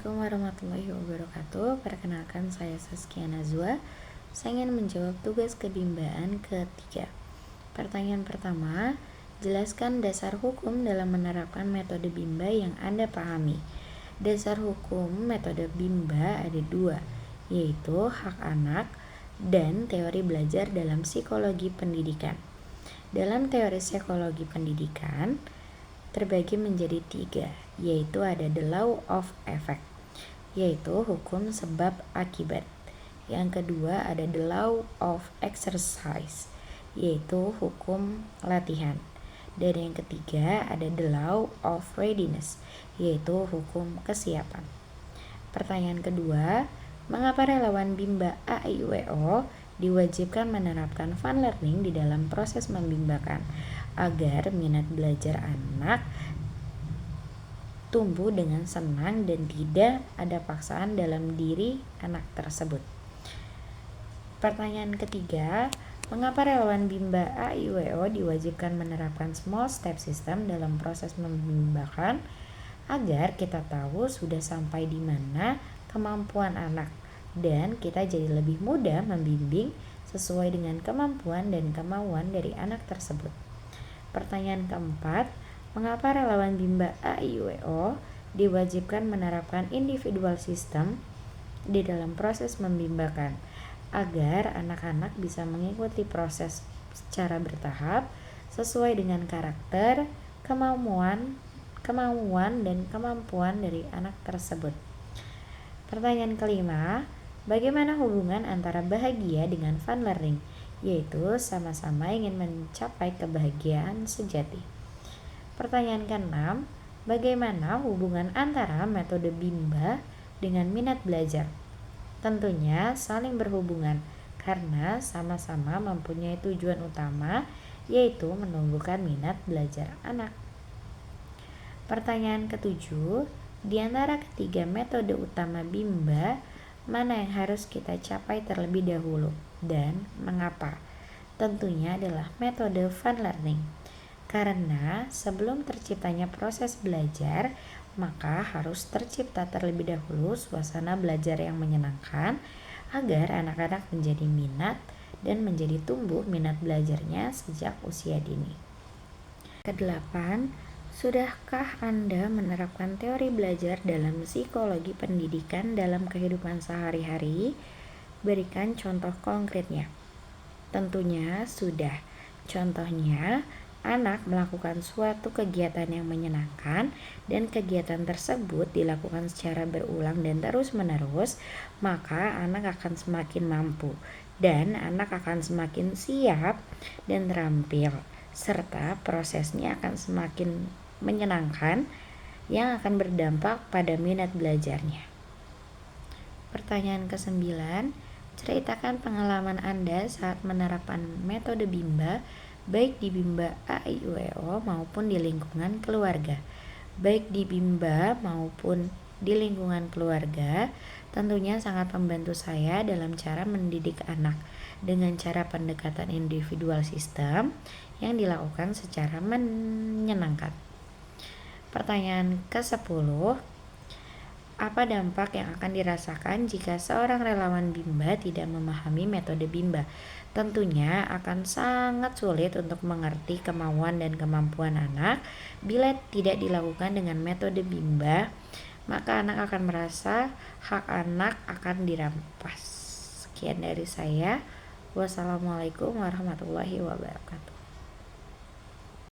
Assalamualaikum warahmatullahi wabarakatuh. Perkenalkan, saya Saskia Nazwa. Saya ingin menjawab tugas kebimbaan ketiga. Pertanyaan pertama, jelaskan dasar hukum dalam menerapkan metode Bimba yang Anda pahami. Dasar hukum metode Bimba ada dua, yaitu hak anak dan teori belajar dalam psikologi pendidikan. Dalam teori psikologi pendidikan, terbagi menjadi tiga, yaitu ada the law of effect, yaitu hukum sebab akibat. Yang kedua ada the law of exercise, yaitu hukum latihan. Dan yang ketiga ada the law of readiness, yaitu hukum kesiapan. Pertanyaan kedua, mengapa relawan Bimba AIUEO diwajibkan menerapkan fun learning di dalam proses membimbakan agar minat belajar anak tumbuh dengan senang dan tidak ada paksaan dalam diri anak tersebut. Pertanyaan ketiga, mengapa relawan Bimba AIUEO diwajibkan menerapkan small step system dalam proses membimbakan agar kita tahu sudah sampai di mana kemampuan anak dan kita jadi lebih mudah membimbing sesuai dengan kemampuan dan kemauan dari anak tersebut. Pertanyaan keempat, mengapa relawan Bimba AIUEO diwajibkan menerapkan individual system di dalam proses membimbakan agar anak-anak bisa mengikuti proses secara bertahap sesuai dengan karakter, kemauan dan kemampuan dari anak tersebut. Pertanyaan kelima, bagaimana hubungan antara bahagia dengan fun learning, yaitu sama-sama ingin mencapai kebahagiaan sejati. Pertanyaan keenam, bagaimana hubungan antara metode Bimba dengan minat belajar? Tentunya saling berhubungan karena sama-sama mempunyai tujuan utama, yaitu menumbuhkan minat belajar anak. Pertanyaan ketujuh, di antara ketiga metode utama Bimba, mana yang harus kita capai terlebih dahulu dan mengapa? Tentunya adalah metode fun learning. Karena sebelum terciptanya proses belajar, maka harus tercipta terlebih dahulu suasana belajar yang menyenangkan agar anak-anak menjadi minat dan menjadi tumbuh minat belajarnya sejak usia dini. Kedelapan, sudahkah Anda menerapkan teori belajar dalam psikologi pendidikan dalam kehidupan sehari-hari? Berikan contoh konkretnya. Tentunya sudah. Contohnya, anak melakukan suatu kegiatan yang menyenangkan dan kegiatan tersebut dilakukan secara berulang dan terus-menerus, maka anak akan semakin mampu dan anak akan semakin siap dan terampil, serta prosesnya akan semakin menyenangkan yang akan berdampak pada minat belajarnya. Pertanyaan ke-9, ceritakan pengalaman Anda saat menerapkan metode Bimba baik di Bimba AIUEO maupun di lingkungan keluarga. Baik di Bimba maupun di lingkungan keluarga, tentunya sangat membantu saya dalam cara mendidik anak dengan cara pendekatan individual system yang dilakukan secara menyenangkan. Pertanyaan ke-10, apa dampak yang akan dirasakan jika seorang relawan Bimba tidak memahami metode Bimba? Tentunya akan sangat sulit untuk mengerti kemauan dan kemampuan anak bila tidak dilakukan dengan metode Bimba, maka anak akan merasa hak anak akan dirampas. Sekian dari saya. Wassalamualaikum warahmatullahi wabarakatuh.